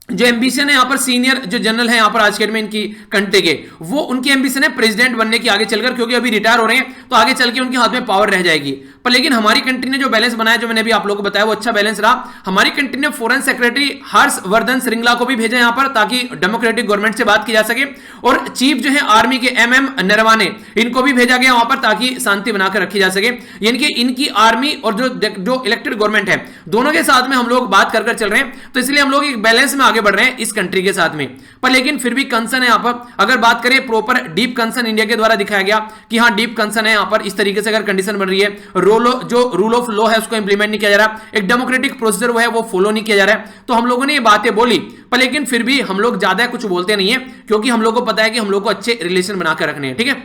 जो एम्बिशन है यहां पर, सीनियर जो जनरल है यहां पर आज के में इनकी कंट्री के, वो उनकी एम्बिशन है प्रेसिडेंट बनने की आगे चलकर, क्योंकि अभी रिटायर हो रहे हैं तो आगे चल के उनके हाथ में पावर रह जाएगी। पर लेकिन हमारी कंट्री ने जो बैलेंस बनाया, जो मैंने भी आप लोगों को बताया, वो अच्छा बैलेंस रहा। हमारी कंट्री ने फॉरेन सेक्रेटरी हर्षवर्धन श्रृंगला को भी भेजा यहां पर, ताकि डेमोक्रेटिक गवर्नमेंट से बात की जा सके। और चीफ जो है आर्मी के MM नरवाने, इनको भी भेजा गया वहां पर ताकि शांति बनाकर रखी जा सके। यानी कि इनकी आर्मी और जो इलेक्टेड गवर्नमेंट है, दोनों के साथ में हम लोग बात कर चल रहे हैं। तो इसलिए हम लोग एक बैलेंस में आगे बढ़ रहे हैं इस कंट्री के साथ में। पर लेकिन फिर भी कंसर्न है यहां पर। अगर बात करें प्रॉपर डीप कंसर्न इंडिया के द्वारा दिखाया गया कि हाँ डीप कंसर्न है यहां पर, इस तरीके से अगर कंडीशन बन रही है, जो रूल ऑफ लॉ है उसको इंप्लीमेंट नहीं किया जा रहा, एक डेमोक्रेटिक प्रोसीजर वो है वो फॉलो नहीं किया जा रहा है। तो हम लोगों ने ये बातें बोली, पर लेकिन फिर भी हम लोग ज्यादा कुछ बोलते नहीं है, क्योंकि हम लोग को पता है कि हम लोग को अच्छे रिलेशन बनाकर रखने हैं। ठीक है,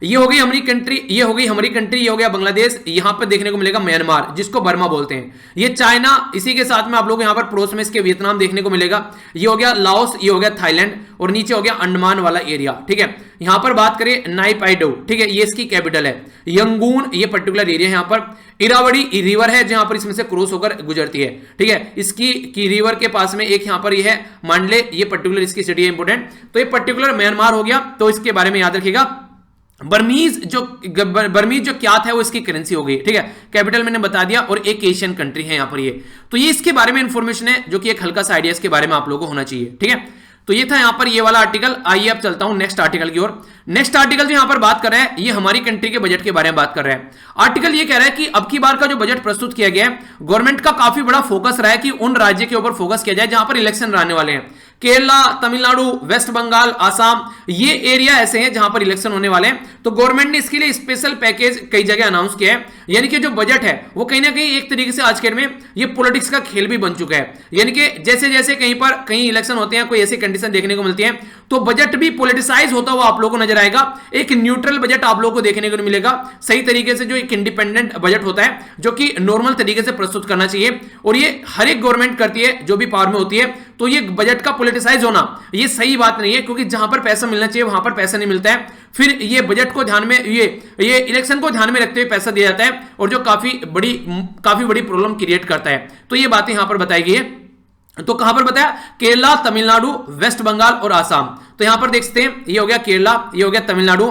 ये हो गई हमारी कंट्री, ये हो गई हमारी कंट्री, ये हो गया बांग्लादेश। यहां पर देखने को मिलेगा म्यांमार, जिसको बर्मा बोलते हैं। ये चाइना, इसी के साथ में आप लोग यहां पर पड़ोस में इसके वियतनाम देखने को मिलेगा। ये हो गया लाओस, ये हो गया थाईलैंड, और नीचे हो गया अंडमान वाला एरिया। ठीक है, यहां पर बात करें नाइपाइडो, ठीक है, ये इसकी कैपिटल है। यंगून ये पर्टिकुलर एरिया है। यहां पर इरावड़ी रिवर है, जहां पर इसमें से क्रॉस होकर गुजरती है। ठीक है, इसकी की रिवर के पास में एक यहां पर ये है मांडले, ये पर्टिकुलर इसकी सिटी है इंपोर्टेंट। तो ये पर्टिकुलर म्यांमार हो गया, तो इसके बारे में याद रखिएगा। बर्मीज जो क्यात है वो इसकी करेंसी हो गई। ठीक है, कैपिटल मैंने बता दिया, और एक एशियन कंट्री है यहां पर ये। तो ये इसके बारे में इंफॉर्मेशन है, जो कि एक हल्का सा आइडिया इसके बारे में आप लोगों को होना चाहिए। ठीक है, तो ये था यहां पर ये वाला आर्टिकल। आइए अब चलता हूं नेक्स्ट आर्टिकल की ओर। नेक्स्ट आर्टिकल जो यहां पर बात कर रहा है, ये हमारी कंट्री के बजट के बारे में बात कर रहा है। आर्टिकल ये कह रहा है कि अब की बार का जो बजट प्रस्तुत किया गया है, गवर्नमेंट का काफी बड़ा फोकस रहा है कि उन राज्य के ऊपर फोकस किया जाए जहां पर इलेक्शन रहने वाले हैं। केरला, तमिलनाडु, वेस्ट बंगाल, आसाम, ये एरिया ऐसे हैं जहां पर इलेक्शन होने वाले हैं। तो गवर्नमेंट ने इसके लिए स्पेशल पैकेज कई जगह अनाउंस किया है। यानी कि जो बजट है वो कहीं ना कहीं एक तरीके से आज के में ये पॉलिटिक्स का खेल भी बन चुका है। यानी कि जैसे जैसे कहीं इलेक्शन होते हैं, कोई ऐसी कंडीशन देखने को मिलती है, तो बजट भी पॉलिटिसाइज होता हुआ आप लोगों को नजर आएगा। एक न्यूट्रल बजट आप लोगों को देखने को मिलेगा, सही तरीके से जो एक इंडिपेंडेंट बजट होता है, जो कि नॉर्मल तरीके से प्रस्तुत करना चाहिए। और ये हर एक गवर्नमेंट करती है जो भी पावर में होती है। तो ये बजट का पॉलिटिसाइज होना ये सही बात नहीं है, क्योंकि जहां पर पैसा मिलना चाहिए वहां पर पैसा नहीं मिलता है। फिर ये बजट को ध्यान में, ये इलेक्शन को ध्यान में रखते हुए पैसा दिया जाता है, और जो काफी बड़ी प्रॉब्लम क्रिएट करता है। तो ये बातें यहां पर बताई गई है। तो कहां पर बताया? केरला, तमिलनाडु, वेस्ट बंगाल और आसाम। तो यहां पर देख सकते हैं, ये हो गया केरला, ये हो गया तमिलनाडु,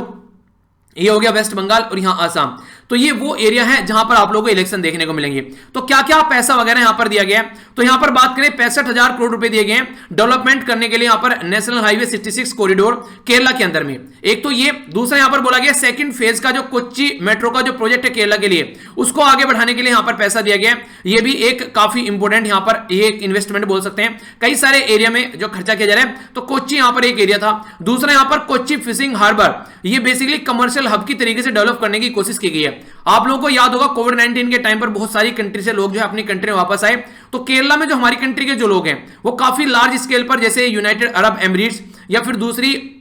ये हो गया वेस्ट बंगाल और यहां आसाम। तो ये वो एरिया है जहां पर आप लोगों को इलेक्शन देखने को मिलेंगे। तो क्या क्या पैसा वगैरह यहां पर दिया गया है, तो यहां पर बात करें 65,000 करोड़ रुपए दिए गए हैं डेवलपमेंट करने के लिए यहां पर नेशनल हाईवे 66 कॉरिडोर केरला के अंदर में। एक तो ये, दूसरा यहां पर बोला गया सेकंड फेज का जो कोच्चि मेट्रो का जो प्रोजेक्ट है केरला के लिए, उसको आगे बढ़ाने के लिए यहां पर पैसा दिया गया है। ये भी एक काफी इंपोर्टेंट यहां पर ये इन्वेस्टमेंट बोल सकते हैं। कई सारे एरिया में जो खर्चा किया जा रहा है, तो कोच्चि यहां पर एक एरिया था। दूसरा यहां पर कोच्चि फिशिंग हार्बर, ये बेसिकली कमर्शियल हब की तरीके से डेवलप करने की कोशिश की गई है। आप लोगों को याद होगा कोविड-19 के टाइम पर बहुत सारी कंट्री से लोग जो है अपनी कंट्री में वापस आए, तो केरला में जो हमारी कंट्री के जो लोग हैं वो काफी लार्ज स्केल पर, जैसे यूनाइटेड अरब एमिरेट्स या फिर दूसरी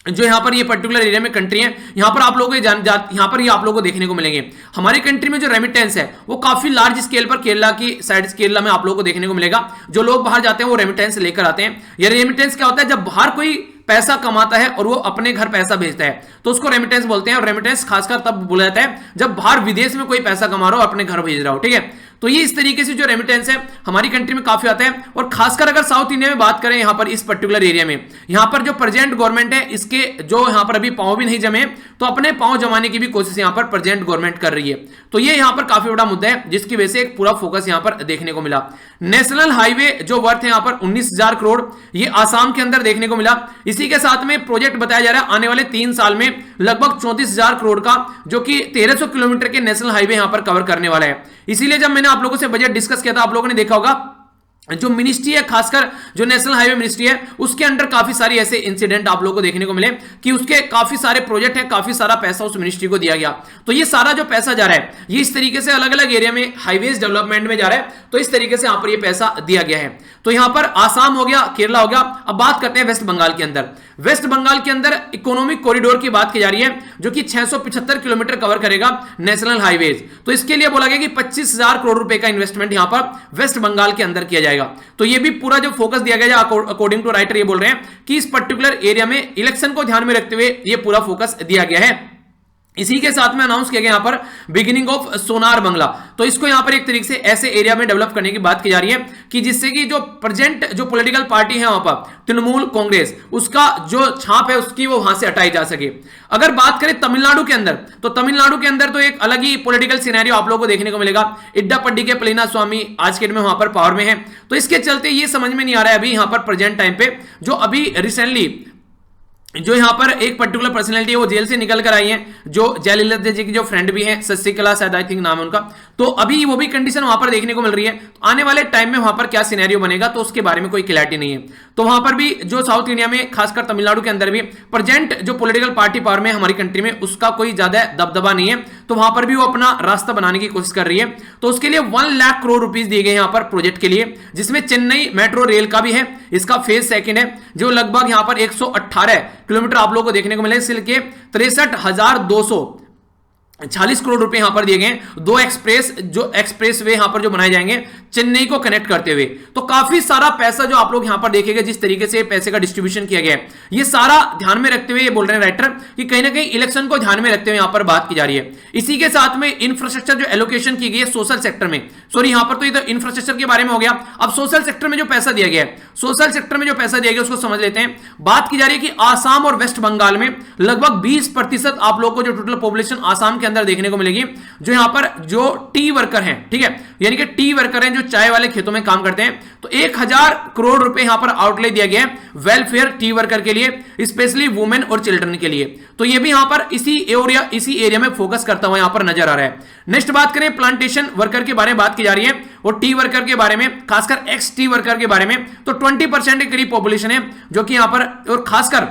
जो यहां पर ये पर्टिकुलर एरिया में कंट्री है, यहां पर आप लोगों को यहां पर ये आप लोगों को देखने को मिलेंगे। हमारी कंट्री में जो रेमिटेंस है वो काफी लार्ज स्केल पर केरला की साइड, केरला में आप लोगों को देखने को मिलेगा। जो लोग बाहर जाते हैं वो रेमिटेंस लेकर आते हैं। ये रेमिटेंस क्या होता है, जब बाहर कोई पैसा कमाता है और वो अपने घर पैसा भेजता है तो उसको रेमिटेंस बोलते हैं। और रेमिटेंस खासकर तब बोला जाता है जब बाहर विदेश में कोई पैसा कमा रहा हो, अपने घर भेज रहा हो, ठीक है। तो ये इस तरीके से जो रेमिटेंस है हमारी कंट्री में काफी आता है। और खासकर अगर साउथ इंडिया में बात करें, यहां पर इस पर्टिकुलर एरिया में, यहां पर जो प्रेजेंट गवर्नमेंट है इसके जो यहां पर अभी पांव भी नहीं जमे, तो अपने पांव जमाने की भी कोशिश यहां पर प्रेजेंट गवर्नमेंट कर रही है। तो ये यहां पर काफी बड़ा मुद्दा है जिसकी वजह से एक पूरा फोकस यहां पर देखने को मिला। नेशनल हाईवे जो वर्थ है यहां पर 19,000 करोड़, ये आसाम के अंदर देखने को मिला। इसी के साथ में प्रोजेक्ट बताया जा रहा है आने वाले 3 साल में लगभग 34,000 करोड़ का, जो कि 1300 किलोमीटर के नेशनल हाईवे यहां पर कवर करने वाला है। इसीलिए जब मैंने आप लोगों से बजट डिस्कस किया था, आप लोगों ने देखा होगा जो मिनिस्ट्री है, खासकर जो नेशनल हाईवे मिनिस्ट्री है, उसके अंडर काफी सारी ऐसे इंसिडेंट आप लोगों को देखने को मिले कि उसके काफी सारे प्रोजेक्ट हैं, काफी सारा पैसा उस मिनिस्ट्री को दिया गया। तो ये सारा जो पैसा जा रहा है ये इस तरीके से अलग अलग एरिया में हाईवेज डेवलपमेंट में जा रहा है। तो इस तरीके से यहां पर ये पैसा दिया गया है। तो यहां पर आसाम हो गया, केरला हो गया। अब बात करते हैं वेस्ट बंगाल के अंदर। वेस्ट बंगाल के अंदर इकोनॉमिक कॉरिडोर की बात की जा रही है जो कि 675 किलोमीटर कवर करेगा नेशनल हाईवेज। तो इसके लिए बोला गया कि 25,000 करोड़ रुपए का इन्वेस्टमेंट यहां पर वेस्ट बंगाल के अंदर किया जाएगा। तो ये भी पूरा जो फोकस दिया गया है, अकॉर्डिंग टू राइटर ये बोल रहे हैं कि इस पर्टिकुलर एरिया में इलेक्शन को ध्यान में रखते हुए ये पूरा फोकस दिया गया है। इसी के साथ में अनाउंस किया गया यहां पर बिगिनिंग ऑफ सोनार बंगला। तो इसको यहां पर एक तरीके से ऐसे एरिया में डेवलप करने की बात की जा रही है कि जिससे कि जो प्रेजेंट जो पॉलिटिकल पार्टी है वहां पर तृणमूल कांग्रेस, उसका जो छाप है उसकी वो वहां से हटाई जा सके। अगर बात करें तमिलनाडु के अंदर, तो तमिलनाडु के अंदर तो एक अलग ही पॉलिटिकल सिनेरियो आप लोगों को देखने को मिलेगा। इड्डापड्डी के पलीना स्वामी आज के दिन में वहां पर पावर में है। तो इसके चलते ये समझ में नहीं आ रहा है अभी यहां पर प्रेजेंट टाइम पे, जो अभी रिसेंटली जो यहां पर एक पर्टिकुलर पर्सनैलिटी है वो जेल से निकल कर आई है, जो जयललिता जी की जो फ्रेंड भी है, शशिकला शायद आई थिंक नाम है उनका। तो अभी वो भी कंडीशन वहां पर देखने को मिल रही है। तो आने वाले टाइम में वहां पर क्या सिनेरियो बनेगा तो उसके बारे में कोई क्लैरिटी नहीं है। तो वहां पर भी जो साउथ इंडिया में खासकर तमिलनाडु के अंदर भी प्रेजेंट जो पॉलिटिकल पार्टी पावर में हमारी कंट्री में, उसका कोई ज्यादा दबदबा नहीं है। तो वहां पर भी वो अपना रास्ता बनाने की कोशिश कर रही है। तो उसके लिए 1 लाख करोड़ रुपीस दिए गए यहां पर प्रोजेक्ट के लिए, जिसमें चेन्नई मेट्रो रेल का भी है। इसका फेज सेकंड है जो लगभग यहां पर 118 किलोमीटर आप लोगों को देखने को मिले। सिल्के 63,246 करोड़ रुपए यहां पर दिए गए। 2 एक्सप्रेस वे यहां पर जो बनाए जाएंगे चेन्नई को कनेक्ट करते हुए। तो काफी सारा पैसा जो आप लोग यहां पर देखेंगे, जिस तरीके से पैसे का डिस्ट्रीब्यूशन किया गया है, ये सारा ध्यान में रखते हुए ये बोल रहे हैं राइटर कि कहीं ना कहीं इलेक्शन को ध्यान में रखते हुए यहां पर बात की जा रही है। इसी के साथ में इंफ्रास्ट्रक्चर जो एलोकेशन की गई है सोशल सेक्टर में, सॉरी यहां पर तो इधर इंफ्रास्ट्रक्चर के बारे में हो गया। अब सोशल सेक्टर में जो पैसा दिया गया है, सोशल सेक्टर में जो पैसा दिया गया उसको समझ लेते हैं। बात की जा रही है कि आसाम और वेस्ट बंगाल में लगभग 20% आप लोग को जो टोटल पॉपुलेशन आसाम के अंदर देखने को मिलेगी, जो यहां पर जो टी वर्कर हैं, ठीक है, यानी कि टी वर्कर हैं जो चाय वाले खेतों में काम करते हैं। तो 1,000 करोड़ रुपए यहां पर आउटले दिया गया है वेलफेयर टी वर्कर के लिए, स्पेशली वुमेन और चिल्ड्रन के लिए। तो ये भी यहां पर इसी एरिया में फोकस करता हुआ यहां पर नजर आ रहा है। नेक्स्ट बात करें प्लांटेशन वर्कर के बारे में बात की जा रही है और टी वर्कर के बारे में, खासकर एक्स टी वर्कर के बारे में। तो 20% के करीब पॉपुलेशन है जो कि यहां पर, और खासकर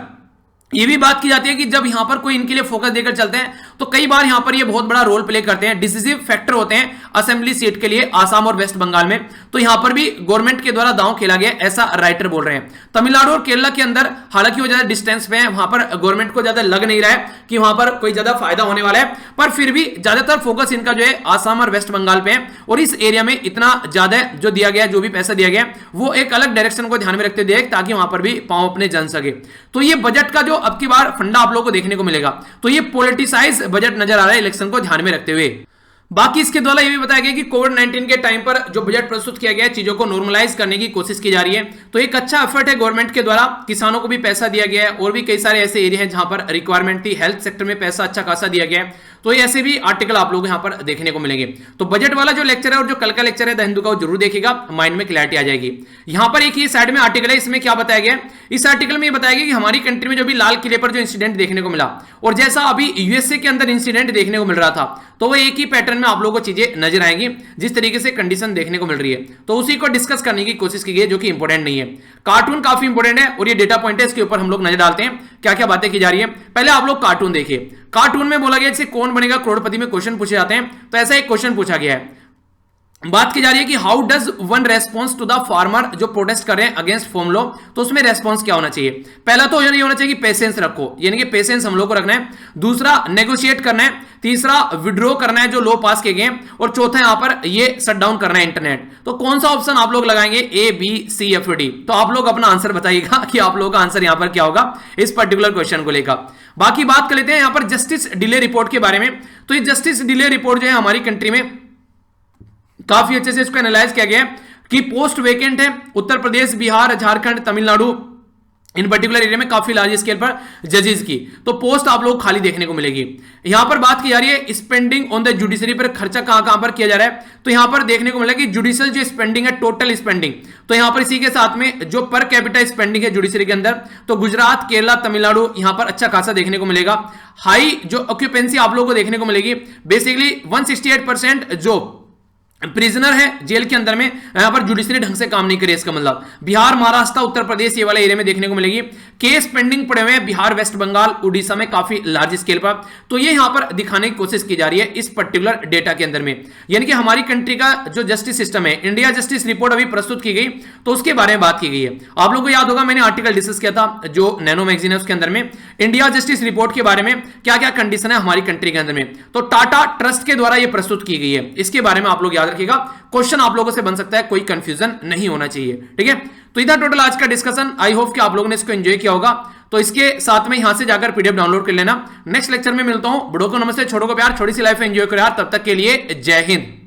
ये भी बात की जाती है कि जब यहां पर कोई इनके लिए फोकस देकर चलते हैं तो कई बार यहां पर ये बहुत बड़ा रोल प्ले करते हैं, डिसिसिव फैक्टर होते हैं असेंबली सीट के लिए आसाम और वेस्ट बंगाल में। तो यहां पर भी गवर्नमेंट के द्वारा दांव खेला गया, ऐसा राइटर बोल रहे हैं। तमिलनाडु और केरला के अंदर हालांकि वो ज्यादा डिस्टेंस पे है, वहां पर गवर्नमेंट को ज्यादा लग नहीं रहा है कि वहां पर कोई ज्यादा फायदा होने वाला है, पर फिर भी ज्यादातर फोकस इनका जो है आसाम और वेस्ट बंगाल पे है। और इस एरिया में इतना ज्यादा जो दिया गया, जो भी पैसा दिया गया, वो एक अलग डायरेक्शन को ध्यान में रखते दिया ताकि वहां पर भी पांव अपने जन सके। तो ये बजट का जो अब की बार फंडा आप लोगों को देखने को मिलेगा, तो ये पॉलिटिसाइज बजट नजर आ रहा है इलेक्शन को ध्यान में रखते हुए। बाकी इसके द्वारा ये भी बताया गया कि कोविड 19 के टाइम पर जो बजट प्रस्तुत किया गया है, चीजों को नॉर्मलाइज करने की कोशिश की जा रही है। तो एक अच्छा एफर्ट है गवर्नमेंट के द्वारा, किसानों को भी पैसा दिया गया है और भी कई सारे ऐसे एरिया हैं जहां पर रिक्वायरमेंट थी, हेल्थ सेक्टर में पैसा अच्छा खासा दिया गया है। तो ये ऐसे भी आर्टिकल आप लोग यहां पर देखने को मिलेंगे। तो बजट वाला जो लेक्चर है और जो कल का लेक्चर है द हिंदू का, वो जरूर देखिएगा, माइंड में क्लैरिटी आ जाएगी। यहां पर एक ये साइड में आर्टिकल है, इसमें क्या बताया गया है, इस आर्टिकल में ये बताया गया कि हमारी कंट्री में जो भी लाल किले पर जो इंसिडेंट देखने को मिला और जैसा अभी यूएसए के अंदर इंसिडेंट देखने को मिल रहा था, तो वो एक ही पैटर्न में आप लोगों को चीजें नजर आएंगी, जिस तरीके से कंडीशन देखने को मिल रही है। तो उसी को डिस्कस करने की कोशिश की गई है, जो कि इंपॉर्टेंट नहीं है। कार्टून काफी इंपॉर्टेंट है और ये डेटा पॉइंट है, इसके ऊपर हम लोग नजर डालते हैं क्या क्या बातें की जा रही है। पहले आप लोग कार्टून देखिए। कार्टून में बोला गया जैसे कौन बनेगा करोड़पति में क्वेश्चन पूछे जाते हैं, तो ऐसा एक क्वेश्चन पूछा गया है। बात की जा रही है कि how does one response to the farmer जो प्रोटेस्ट कर रहे हैं अगेंस्ट फॉर्म लॉ, तो उसमें रेस्पॉन्स क्या होना चाहिए। पहला तो ये होना चाहिए कि पेशेंस रखो, यानी कि पेशेंस हम लोग को रखना है। दूसरा नेगोशिएट करना है। तीसरा विड्रॉ करना है जो लॉ पास किए गए। और चौथा यहां पर ये शट डाउन करना है इंटरनेट। तो कौन सा ऑप्शन आप लोग लगाएंगे, A B C F D. तो आप लोग अपना आंसर बताइएगा कि आप लोगों का आंसर यहां पर क्या होगा इस पर्टिकुलर क्वेश्चन को लेकर। बाकी बात कर लेते हैं यहां पर जस्टिस डिले रिपोर्ट के बारे में। तो ये जस्टिस डिले रिपोर्ट जो है हमारी कंट्री में काफी अच्छे से इसको एनालाइज किया गया है कि पोस्ट वेकेंट है Uttar Pradesh, Bihar, Jharkhand, Tamil Nadu, in particular area में काफी लार्ज स्केल पर जजेस की तो पोस्ट आप लोग खाली देखने को मिलेगी। यहां पर बात की जा रही है स्पेंडिंग ऑन द जुडिशरी पर, खर्चा कहां पर किया जा रहा है। तो यहां पर देखने को मिलेगा कि जुडिशियल जो स्पेंडिंग है, टोटल स्पेंडिंग, तो यहां पर इसी के साथ में जो पर कैपिटा स्पेंडिंग है जुडिशरी के अंदर, तो गुजरात, केरला, तमिलनाडु यहां पर अच्छा खासा देखने को मिलेगा। हाई जो ऑक्यूपेंसी आप लोगों को देखने को मिलेगी, बेसिकली 168% जो प्रिजनर है जेल के अंदर में, यहां पर जुडिशरी ढंग से काम नहीं करे। इसका मतलब बिहार, महाराष्ट्र, उत्तर प्रदेश ये वाले एरिया में देखने को मिलेगी। केस पेंडिंग पड़े हुए हैं बिहार, वेस्ट बंगाल, उड़ीसा में काफी लार्ज स्केल पर। तो ये यहां पर दिखाने की कोशिश की जा रही है इस पर्टिकुलर डेटा के अंदर में, यानी कि हमारी कंट्री का जो जस्टिस सिस्टम है, इंडिया जस्टिस रिपोर्ट अभी प्रस्तुत की गई, तो उसके बारे में बात की गई है। आप लोगों को याद होगा मैंने आर्टिकल डिस्कस किया था जो नैनो मैगजीन है उसके अंदर में, इंडिया जस्टिस रिपोर्ट के बारे में क्या क्या कंडीशन है हमारी कंट्री के अंदर में। तो टाटा ट्रस्ट के द्वारा यह प्रस्तुत की गई है, इसके बारे में आप लोग याद रखिएगा। क्वेश्चन आप लोगों से बन सकता है, कोई कंफ्यूजन नहीं होना चाहिए, ठीक है। तो इधर टोटल आज का डिस्कशन, आई होप कि आप लोगों ने इसको एंजॉय किया होगा। तो इसके साथ में यहां से जाकर पीडीएफ डाउनलोड कर लेना। नेक्स्ट लेक्चर में मिलता हूं। बड़ों को नमस्ते, छोटों को प्यार, छोटी सी लाइफ एंजॉय करो यार। तब तक के लिए जय हिंद।